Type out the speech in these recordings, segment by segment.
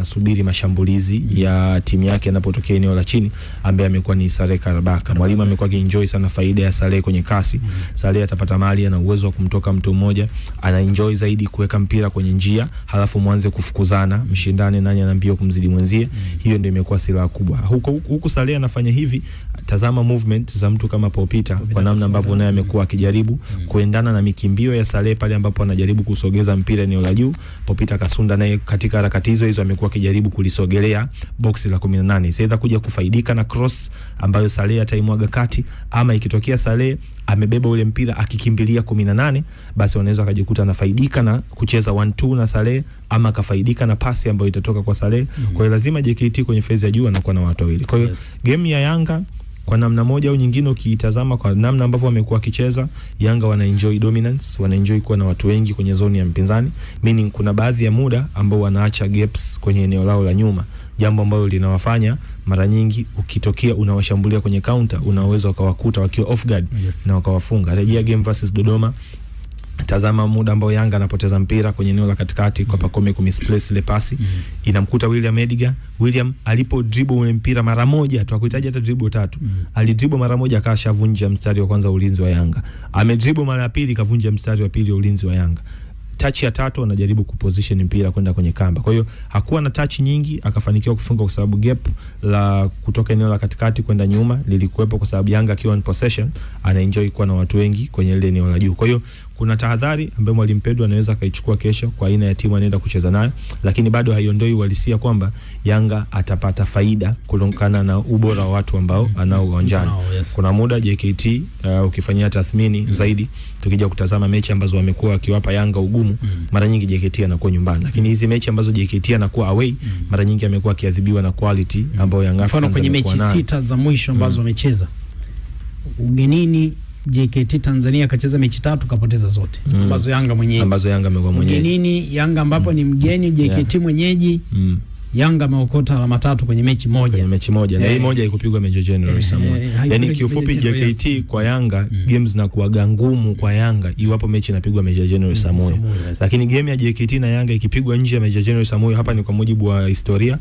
anasubiri mashambulizi ya timu yake yanapotokea eneo la chini, ambaye amekuwa ni Saleh Karabaka. Mwalimu amekuwa akienjoy sana faida ya Saleh kwenye kasi. Saleh atapata mali, ana uwezo wa kumtoka mtu mmoja, ana enjoy zaidi kuweka mpira kwenye njia, halafu mwanze kufukuzana, mshindane nani ana mbio kumzidi mwenzie. Hiyo ndio imekuwa silaha kubwa. Huku Saleh anafanya hivi, tazama movement za mtu kama Paul Peter, kwa namna ambavyo naye amekuwa akijaribu kuendana na mikimbio ya Saleh pale ambapo anajaribu kusogeza mpira eneo la juu. Paul Peter Kasunda naye katika harakati hizo amekuwa akijaribu kulisogelea box la 18. Sasa kuja kufaidika na cross ambayo Saleh ataimwaga kati, ama ikitokea Saleh amebeba ule mpira akikimbilia 18, basi wanaweza kujikuta anafaidika na kucheza 1-2 na Saleh, ama akafaidika na pasi ambayo itatoka kwa Saleh. Kwa hiyo lazima JKT kwenye phase ya juu anakuwa na watu wawili. Kwa hiyo game ya Yanga kwa namna moja au nyingine, ukiitazama kwa namna ambavyo wamekuwa kicheza, Yanga wana enjoy dominance, wana enjoy kuwa na watu wengi kwenye zone ya mpinzani, meaning kuna baadhi ya muda ambao wanaacha gaps kwenye eneo lao la nyuma, jambo ambalo linawafanya mara nyingi ukitokea unawashambulia kwenye counter, unaweza ukawakuta wakiwa off guard na wakawafunga. Rejea game versus Dodoma, tazama muda ambao Yanga anapoteza mpira kwenye eneo la katikati kwa Pacome kumisplace ile pasi, inamkuta William Edgar. William alipo dribble ule mpira mara moja tu, hakuhitaji hata dribble tatu. Alidribble mara moja akashavunja mstari wa kwanza wa ulinzi wa Yanga. Amedribble mara ya pili kavunja mstari wa pili wa ulinzi wa Yanga. Touch ya tatu anajaribu kuposition mpira kwenda kwenye kamba. Kwa hiyo hakuwa na touch nyingi, akafanikiwa kufunga kwa sababu gap la kutoka eneo la katikati kwenda nyuma lilikuwepo, kwa sababu Yanga akiwa in possession ana enjoy kuwa na watu wengi kwenye ile eneo la juu. Kwa hiyo kuna tahadhari ambayo Mwalimu Pedro anaweza kaichukua kesho kwa aina ya timu anaenda kucheza nayo, lakini bado haiondoi uhalisia kwamba Yanga atapata faida kutokana na ubora wa watu ambao anao uwanjani. Kuna muda JKT ukifanyia tathmini zaidi, tukija kutazama mechi ambazo wamekuwa wakiwapa Yanga ugumu, mara nyingi JKT anakuwa nyumbani, lakini hizi mechi ambazo JKT anakuwa away, mara nyingi amekuwa akiadhibiwa na quality ambayo Yanga mfano kwenye mechi 6 za mwisho ambazo wamecheza ugenini, JKT Tanzania kacheza mechi 3 kapoteza zote ambazo Yanga mwenyeji, ambazo Yanga amekuwa mwenyeji. Ugenini Yanga ambapo ni mgeni, JKT mwenyeji, Yanga ameokota alama 3 kwenye mechi moja. Kwenye mechi moja. Na hii moja ikupigwa Major General Samuel. Yaani kiufupi JKT kwa Yanga games na kuaga ngumu kwa Yanga iwapo mechi inapigwa Major General Samuel. Lakini game ya JKT na Yanga ikipigwa nje ya Major General Samuel, hapa ni kwa mujibu wa historia,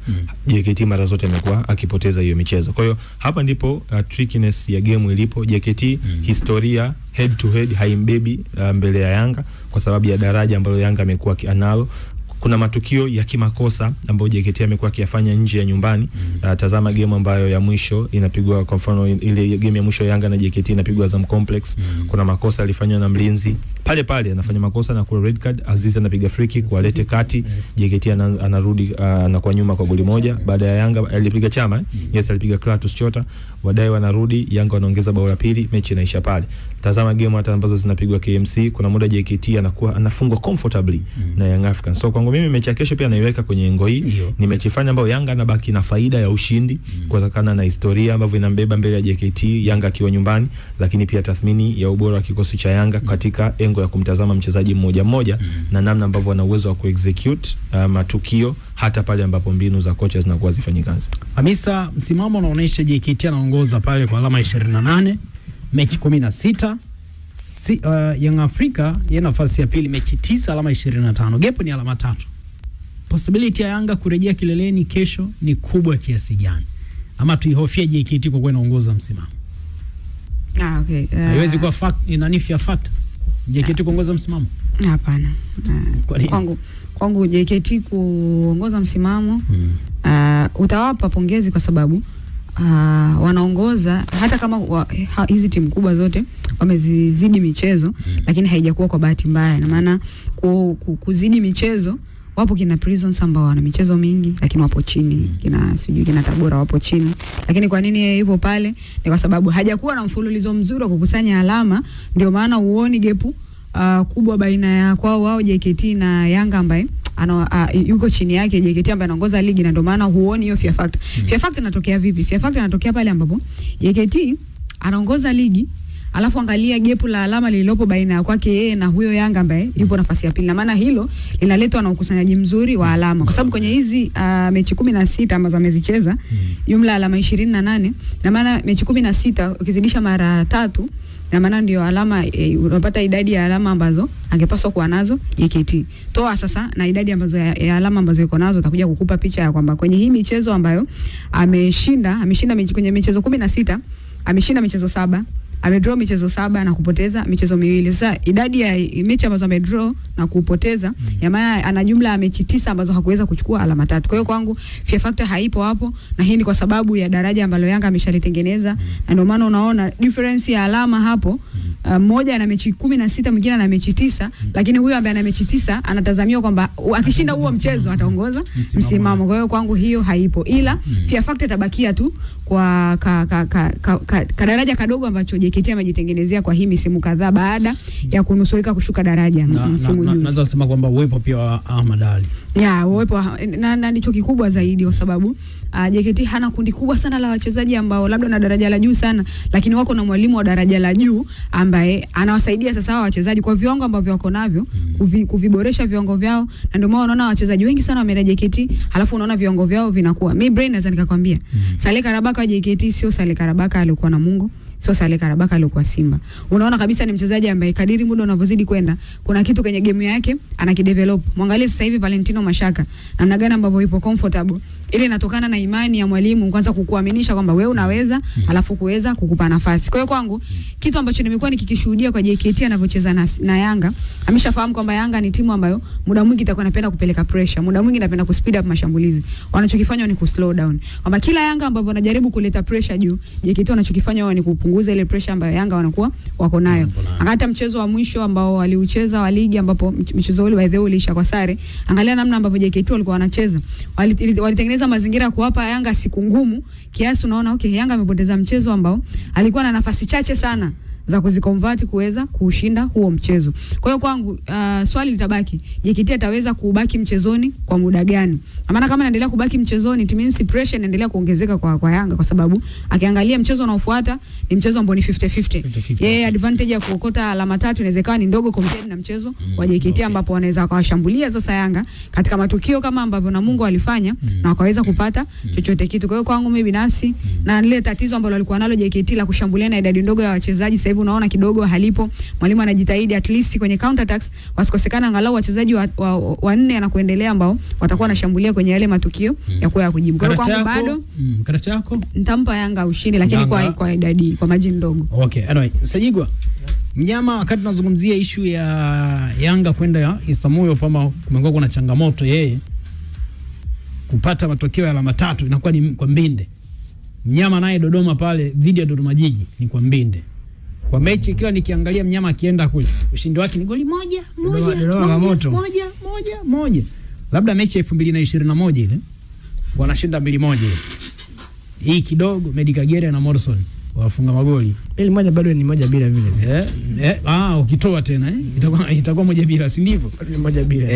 JKT mara zote amekuwa akipoteza hiyo michezo. Kwa hiyo hapa ndipo trickiness ya game ilipo. JKT historia head to head haimbebi mbele ya Yanga kwa sababu ya daraja ambalo Yanga amekuwa analo. Kuna matukio ya kimakosa ambayo JKT amekuwa akiyafanya nje ya nyumbani. Tazama game ambayo ya mwisho inapigwa, kwa mfano ile game ya mwisho Yanga na JKT inapigwa Azam Complex. Kuna makosa alifanywa na mlinzi pale pale, anafanya makosa na kuna red card. Aziz anapiga free kick walete kati, JKT anarudi anakuwa nyuma kwa goli moja. Baada ya Yanga alipiga Chama, alipiga Kratos Chota, wadai wanarudi, Yanga wanaongeza bao la pili, mechi inaisha pale. Tazama game hata ambazo zinapigwa KMC, kuna muda JKT anakuwa anafungwa comfortably na Young Africans. So kwangu mimi mechi ya kesho pia naiweka kwenye engo hii. Ni mechi fanya ambayo Yanga anabaki na faida ya ushindi kutokana na historia ambavyo inambeba mbele ya JKT, Yanga akiwa nyumbani, lakini pia tathmini ya ubora wa kikosi cha Yanga katika engo ya kumtazama mchezaji mmoja mmoja na namna ambavyo ana uwezo wa kuexecute matukio hata pale ambapo mbinu za kocha zinakuwa zifanyi kazi. Hamisa, msimamo unaonyesha JKT anaongoza pale kwa alama 28, mechi 16. Young Africa yeye nafasi ya pili, mechi 9, alama 25. Gap ni alama 3. Possibility ya Yanga kurejea kileleni kesho ni kubwa kiasi gani? Ama tuihofia JKT kwa kuwa inaongoza msimamo? Okay. Haiwezi kuwa inanifia fact JKT kuongoza msimamo? Hapana. Kwangu JKT kuongoza msimamo utawapa pongezi kwa sababu wanaongoza hata kama hizi timu kubwa zote wamezizidi michezo, lakini haijakuwa kwa bahati mbaya. Na maana kuzidi michezo, wapo kina Prisons ambao wana michezo mingi lakini wapo chini, kina Tabora wapo chini. Lakini kwa nini yeye yupo pale? Ni kwa sababu hajakuwa na mfululizo mzuri wa kukusanya alama, ndio maana uone gepu kubwa baina ya kwao wao JKT na Yanga ambaye yuko chini yake JKT ambaye anaongoza ligi, na ndio maana huoni hiyo fear factor. Fear factor inatokea vipi? Fear factor inatokea pale ambapo JKT anaongoza ligi, alafu angalia gepu la alama lililopo baina ya kwake yeye na huyo Yanga ambaye yupo nafasi ya pili. Na maana hilo linaletwa na ukusanyaji mzuri wa alama, kwa sababu kwenye hizi mechi 16 ambazo amezicheza jumla alama 28, na maana mechi 16 ukizidisha mara 3 na maana ndio alama unapata idadi ya alama ambazo angepaswa kuwa nazo JKT. Toa sasa na idadi ambazo ya alama ambazo yuko nazo, utakuja kukupa picha ya kwamba kwenye hii michezo ambayo ameshinda kwenye michezo 16, ameshinda michezo 7, amedraw michezo 7 na kupoteza michezo 2. Sasa idadi ya mechi ambazo amedraw na kupoteza ya maana ana jumla ya mechi 9 ambazo hakuweza kuchukua alama 3. Kwa hiyo kwangu fear factor haipo hapo, na hii ni kwa sababu ya daraja ambalo Yanga ameshalitengeneza, na ndio maana unaona difference ya alama hapo. Mmoja ana mechi 16, mwingine ana mechi 9, lakini huyo ambaye ana mechi 9 anatazamiwa kwamba akishinda huo mchezo ataongoza msimamo. Kwa hiyo kwangu hiyo haipo, ila fear factor tabakia tu kwa daraja kadogo ambacho JKT amejitengenezea kwa hii misimu kadhaa baada ya kunusurika kushuka daraja msimu huu. Naweza kusema kwamba uwepo pia wa Ahmad Ally. Uwepo na ndicho kikubwa zaidi, kwa sababu JKT hana kundi kubwa sana la wachezaji ambao labda na daraja la juu sana, lakini wako na mwalimu wa daraja la juu ambaye anawasaidia sasa hao wachezaji kwa viwango ambavyo wako navyo kuviboresha viwango vyao, na ndio maana unaona wachezaji wengi sana wameenda JKT, halafu unaona viwango vyao vinakuwa. Mimi brain naweza nikakwambia Saleh Karabaka wa JKT sio Saleh Karabaka alikuwa na Mungu, sio Saleh Karabaka alikuwa Simba. Unaona kabisa ni mchezaji ambaye kadiri muda unavyozidi kwenda kuna kitu kwenye game yake anakidevelop. Muangalie sasa hivi Valentino Mashaka namna gani ambavyo yupo comfortable. Ile inatokana na imani ya mwalimu kwanza kukuaminisha kwamba wewe unaweza, alafu kuweza kukupa nafasi. Kwa hiyo kwangu kitu ambacho nimekuwa nikikishuhudia kwa JKT anavyocheza na Yanga, ameshafahamu kwamba Yanga ni timu ambayo muda mwingi itakuwa inapenda kupeleka pressure, muda mwingi inapenda kuspeed up mashambulizi. Wanachokifanya ni kuslow down. Kwamba kila Yanga ambao wanajaribu kuleta pressure juu, JKT wanachokifanya wao ni kupunguza ile pressure ambayo Yanga wanakuwa wako nayo. Hata mchezo wa mwisho ambao waliucheza wa ligi, ambapo mchezo ule by the way uliisha kwa sare, angalia namna ambavyo JKT walikuwa wanacheza. Walitengeneza mazingira ya kuwapa Yanga siku ngumu kiasi unaona Yanga amepoteza mchezo ambao alikuwa na nafasi chache sana za kuziconvert kuweza kushinda huo mchezo. Kwa hiyo kwangu swali litabaki, JKT ataweza kubaki mchezoni kwa muda gani? Maana kama anaendelea kubaki mchezoni, it means pressure inaendelea kuongezeka kwa Yanga, kwa sababu akiangalia mchezo unaofuata ni mchezo ambao ni 50-50. Yeye advantage ya kuokota alama 3 inawezekana ni ndogo compared na mchezo wa JKT ambapo wanaweza wakawashambulia sasa Yanga katika matukio kama ambavyo Namungo alifanya na wakaweza kupata chochote kitu. Kwa hiyo kwangu mimi binafsi na ile tatizo ambalo walikuwa nalo JKT la kushambuliana idadi ndogo ya wachezaji, sasa hivi unaona kidogo halipo. Mwalimu anajitahidi at least kwenye counter attacks wasikosekana angalau wachezaji wa 4 anakuendelea ambao watakuwa wanashambulia kwenye yale matukio ya kwa kujibu. Kwa hiyo kwangu bado karata yako nitampa Yanga ushindi, lakini kwa idadi, kwa margin ndogo. Okay, anyway, Sajigwa Mnyama, wakati tunazungumzia issue ya Yanga kwenda ya Isamuyo, kama kumekuwa kuna changamoto yeye kupata matokeo ya alama 3 inakuwa ni kwa Mbinde. Mnyama naye Dodoma pale dhidi ya Dodoma Jiji ni kwa Mbinde. Kwa mechi kila nikiangalia Mnyama akienda kule ushindi wake ni goli moja. Labda mechi ya 2021 ile wanashinda 2-1 ile. Hii kidogo Medikagere na Morrison wafunga magoli. 1 bado ni 1 bila vile. Ukitoa tena itakuwa 1 bila, si ndivyo? 1 bila.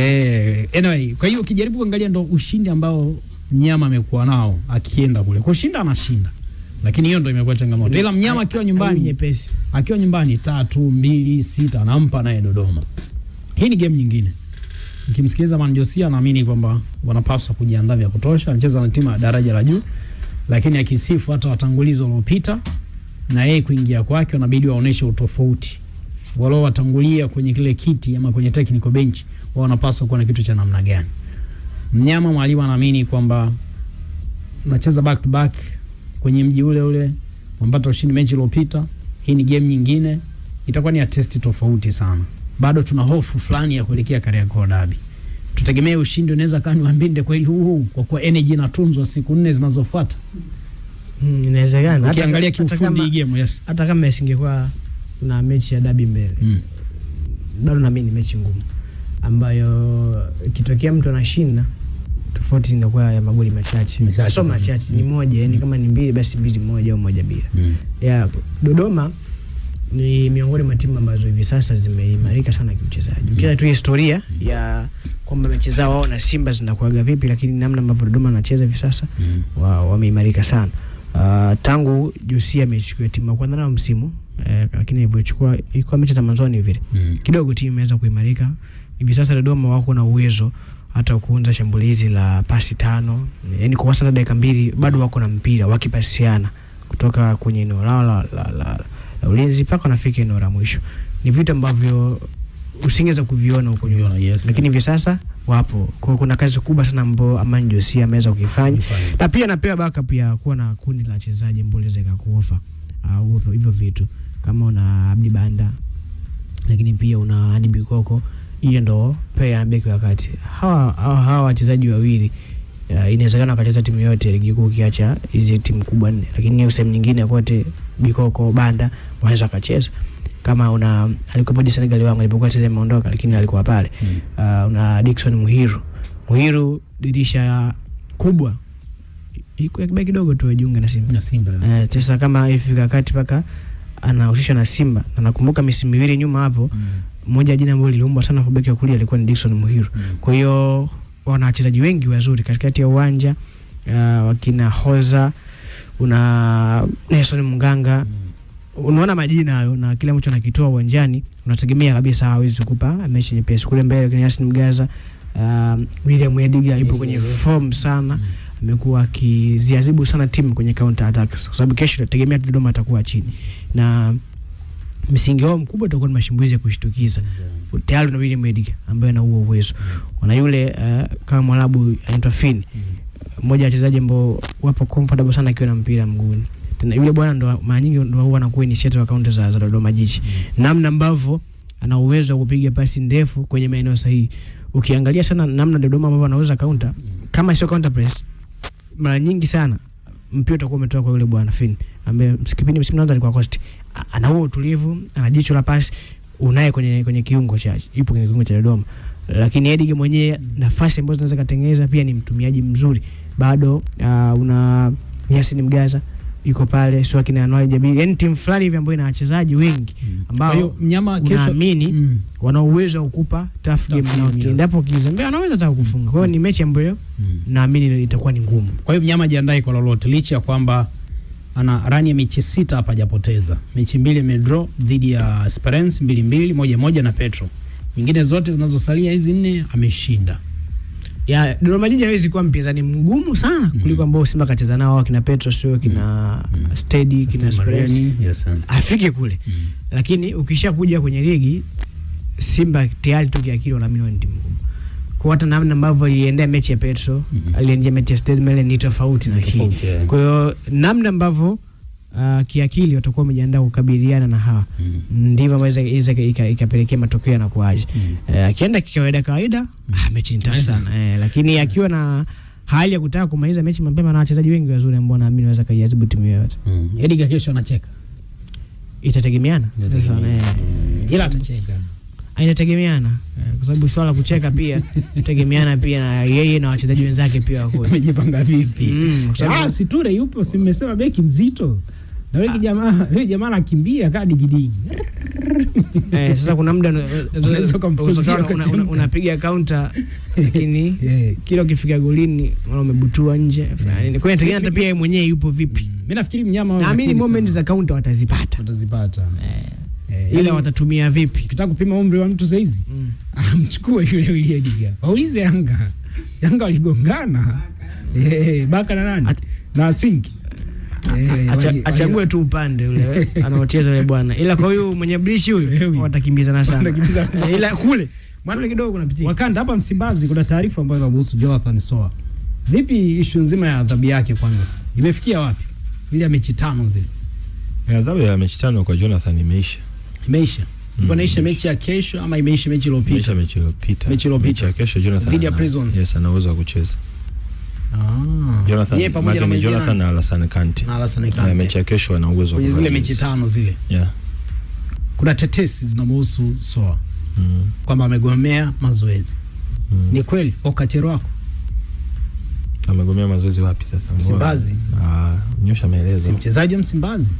Anyway, kwa hiyo ukijaribu kuangalia ndo ushindi ambao Mnyama amekuwa nao akienda kule. Kushinda anashinda. Lakini hiyo ndio imekuwa changamoto. Ila Mnyama akiwa nyumbani nyepesi. Akiwa nyumbani 3-2-6 anampa naye Dodoma. Hii ni game nyingine. Nikimsikiliza Manjosia naamini kwamba wanapaswa kujiandaa vya kutosha. Anacheza na timu ya daraja la juu. Lakini akisifu hata watangulizi waliopita na yeye kuingia kwake wanabidi waoneshe utofauti. Wale watangulia kwenye kile kiti ama kwenye technical bench wao wanapaswa kuwa na kitu cha namna gani? Mnyama mwalimu anaamini kwamba unacheza back to back kwenye mji ule ule mpaka ushindi mechi iliyopita. Hii ni game nyingine, itakuwa ni test tofauti sana. Bado tuna hofu fulani ya kuelekea Kariakoo Derby. Tutegemea ushindi unaweza kani wa Mbinde kweli huu kwa kuwa energy inatunzwa siku 4 zinazofuata. Inawezekana. Ukiangalia kiufundi game, yes. Hata kama isingekuwa kuna mechi ya Derby mbele. Bado naamini mechi ngumu ambayo ikitokea mtu anashinda tofauti inakuwa ya magoli machache. Sio machache, ni moja, yani kama ni 2 basi 2-1 au 1 bila. Dodoma ni miongoni mwa timu ambazo hivi sasa zimeimarika sana kiuchezaji. Ukiacha tu historia ya kwamba mechi zao wao na Simba zinakuaga vipi, lakini namna ambavyo Dodoma anacheza hivi sasa wameimarika sana. Tangu Josia amechukua timu kwa kwanza msimu, lakini ilivyochukua ilikuwa mechi za mwanzoni vile. Kidogo timu imeweza kuimarika. Hivi sasa Dodoma wako na uwezo hata kuanza shambulizi la pasi 5. Yaani kwa sasa dakika 2 bado wako na mpira wakipasiana kutoka kwenye eneo lao la ulinzi mpaka unafika eneo la mwisho. Ni vitu ambavyo usingeweza kuviona huko nyuma, lakini hivi sasa wapo. Kwa kuna kazi kubwa sana ambayo Amani Josia ameweza kufanya, na pia anapewa backup ya kuwa na kundi la wachezaji ambao liweza kuofa hivyo vitu, kama una Abdi Banda, lakini pia una Hadi Bikoko. Hiyo ndo pea beki wakati hawa wachezaji wawili inawezekana wakacheza timu yote ligi kuu kiacha hizi timu kubwa nne, lakini sehemu nyingine kote Bikoko, Banda wanaweza kacheza. Kama alikuwa moja Senegal wangu alipokuwa cheza ameondoka, lakini alikuwa pale. Una Dickson Muhiru dirisha kubwa iko kibaki kidogo tu ajiunga na Simba. Sasa kama ifika kati paka anahusishwa na Simba, na nakumbuka misimu miwili nyuma hapo mmoja jina ambalo liliumbwa sana kwa beki wa kulia alikuwa ni Dickson Muhiru. Kwa hiyo wana wachezaji wengi wazuri katikati ya uwanja, wakina Hoza, una Nelson Munganga. Unaona majina hayo na kile ambacho anakitoa uwanjani unategemea kabisa hawezi kukupa mechi nyepesi. Kule mbele kuna Yasin Mgaza, William Ediga yupo kwenye form sana, amekuwa akiziazibu sana timu kwenye counter attacks, kwa sababu kesho tunategemea Dodoma atakuwa chini na msingi wao mkubwa utakuwa ni mashambulizi ya kushtukiza. Tayari na William Ediga ambaye ana huo uwezo, wana yule kama Mwarabu anaitwa Finn, mmoja wa wachezaji ambao wapo comfortable sana akiwa na mpira mguuni. Tena yule bwana ndo mara nyingi ndo huwa anakuwa initiator wa counter za Dodoma Jiji, namna ambavyo ana uwezo wa kupiga pasi ndefu kwenye maeneo sahihi. Ukiangalia sana namna Dodoma ambavyo anaweza counter, kama sio counter press, mara nyingi sana mpira utakuwa umetoka kwa yule bwana Finn ambaye msikipindi msimu mwanzo alikuwa Coast. Ana huo utulivu, ana jicho la pasi, unaye kwenye kiungo cha yupo kwenye kiungo cha Dodoma. Lakini Edige mwenyewe nafasi ambazo zinaweza kutengeneza pia ni mtumiaji mzuri. Bado una Yasin Mgaza yuko pale, sio kina Anwar Jabiri. Yaani timu fulani hivi ambayo ina wachezaji wengi ambao mnyama kesho naamini wana uwezo wa kukupa tough game na endapo kizembea anaweza hata kukufunga. Kwa hiyo ni mechi ambayo naamini itakuwa ni ngumu. Kwa hiyo mnyama jiandae kwa lolote, licha ya kwamba ana rani ya mechi 6 hapa hajapoteza. Mechi 2 imedraw dhidi ya Esperance 2-2, 1-1 na Petro. Nyingine zote zinazosalia hizi 4 ameshinda. Ya Dodoma Jiji hawezi kuwa mpinzani mgumu sana kuliko ambao Simba kacheza nao, kina Petro sio kina Steady, kina Esperance. Yes, afike kule. Lakini ukishakuja kwenye ligi Simba tayari tu kiakili wanaamini ni timu ngumu. Kwa hata namna ambavyo aliendea mechi ya Petro, aliendea mechi ya Steady Mele ni tofauti na hii. Kwa hiyo namna ambavyo kiakili watakuwa wamejiandaa kukabiliana na hawa, ndivyo mweza ikapelekea matokeo yanakuaje. Akienda kawaida mechi ni tafu sana. Lakini akiwa na hali ya kutaka kumaliza mechi mapema na wachezaji wengi wazuri ambao naamini wanaweza kuiadhibu timu yote. Ediga kesho anacheka. Itategemeana. Sasa ila atacheka. Inategemeana kwa sababu swala kucheka pia tegemeana pia na yeye na wachezaji wenzake pia wako wamejipanga vipi. Siture yupo, si mmesema beki mzito na wewe jamaa anakimbia kadi gidigi. Sasa kuna muda unapiga counter lakini kila ukifika golini wala umebutua nje. Kwa hiyo inategemea hata pia yeye mwenyewe yupo vipi. Mimi nafikiri mnyama naamini moment za counter watazipata. Ila watatumia vipi? Ukitaka kupima umri wa mtu saizi, mchukue yule William Ediga. Waulize Yanga waligongana. Baka na nani? Na Sinki. Achague tu upande ule anaocheza yule bwana. Ila kwa huyu mwenye blishi huyu watakimbizana sana. Ila kule mwana kidogo kunapitia. Wakanda hapa Msimbazi kuna taarifa ambayo inahusu Jonathan Soa. Vipi issue nzima ya adhabu yake kwanza? Imefikia wapi? Ile mechi 5 zile. Adhabu ya mechi 5 kwa Jonathan imeisha. Ipo naisha mechi ya kesho ama imeisha mechi iliyopita? Mechi iliyopita. Mechi ya kesho Jonathan dhidi ya Prisons. Yes, ana uwezo wa kucheza. Jonathan yeye pamoja na Jonathan na Alassane Kante. Mechi ya kesho ana uwezo wa kucheza. Zile mechi 5 zile. Kuna tetesi zinamhusu Soa. Kwamba amegomea mazoezi. Ni kweli Okatero wako? Amegomea mazoezi wapi sasa? Msimbazi. Nyosha maelezo. Si mchezaji wa Msimbazi.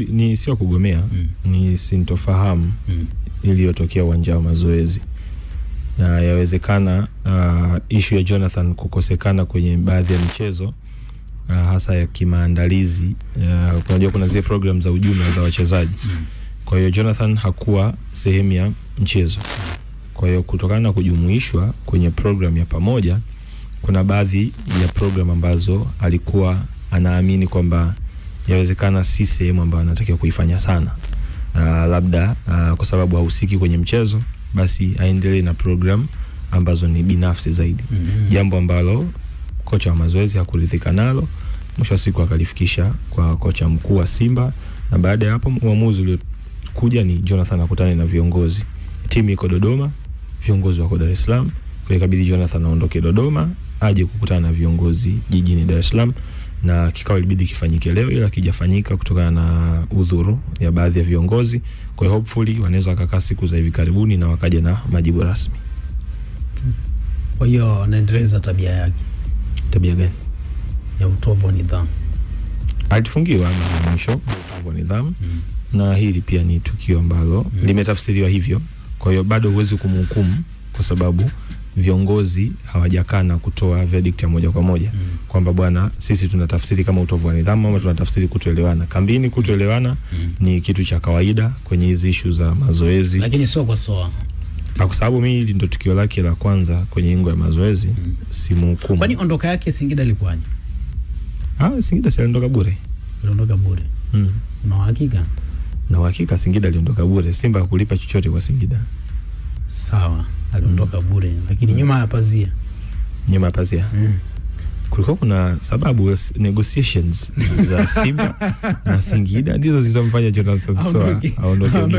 Ni sio kugomea, ni sintofahamu iliyotokea uwanja wa mazoezi. Yawezekana issue ya Jonathan kukosekana kwenye baadhi ya michezo hasa ya kimaandalizi. Unajua kuna zile program za ujumla za wachezaji. Kwa hiyo Jonathan hakuwa sehemu ya mchezo. Kwa hiyo kutokana na kujumuishwa kwenye program ya pamoja, kuna baadhi ya program ambazo alikuwa anaamini kwamba yawezekana si sehemu ambayo anatakiwa kuifanya sana. Labda kwa sababu hahusiki kwenye mchezo, basi aendelee na program ambazo ni binafsi zaidi. Jambo ambalo kocha wa mazoezi hakuridhika nalo, mwisho wa siku akalifikisha kwa kocha mkuu wa Simba, na baada ya hapo uamuzi uliokuja ni Jonathan akutane na viongozi. Timu iko Dodoma, viongozi wako Dar es Salaam, kwa hiyo ikabidi Jonathan aondoke Dodoma aje kukutana na viongozi jijini Dar es Salaam, na kikao ilibidi kifanyike leo, ila kijafanyika kutokana na udhuru ya baadhi ya viongozi. Kwa hiyo hopefully wanaweza wakakaa siku za hivi karibuni na wakaja na majibu rasmi. Kwa hiyo anaendeleza tabia yake. Tabia gani? Ya utovu wa nidhamu. Alifungiwa mwisho utovu wa nidhamu. Na hili pia ni tukio ambalo limetafsiriwa hivyo. Kwa hiyo bado huwezi kumhukumu kwa sababu viongozi hawajakaa na kutoa verdict ya moja kwa moja kwamba bwana, sisi tunatafsiri kama utovu wa nidhamu ama tunatafsiri kutoelewana. Kambini kutoelewana ni kitu cha kawaida kwenye hizi issue za mazoezi, lakini sio kwa soa. Kwa sababu mimi ndio tukio lake la kwanza kwenye ingo ya mazoezi, simhukumu. Kwani ondoka yake Singida ilikuwaje? Singida si aliondoka bure. Aliondoka bure. Una uhakika? Na uhakika Singida aliondoka bure. Simba hakulipa chochote kwa Singida. Sawa, aliondoka bure, lakini nyuma ya pazia. Nyuma ya pazia. Kulikuwa kuna sababu negotiations za Simba na Singida ndizo zilizomfanya Jonathan Soa aondoke.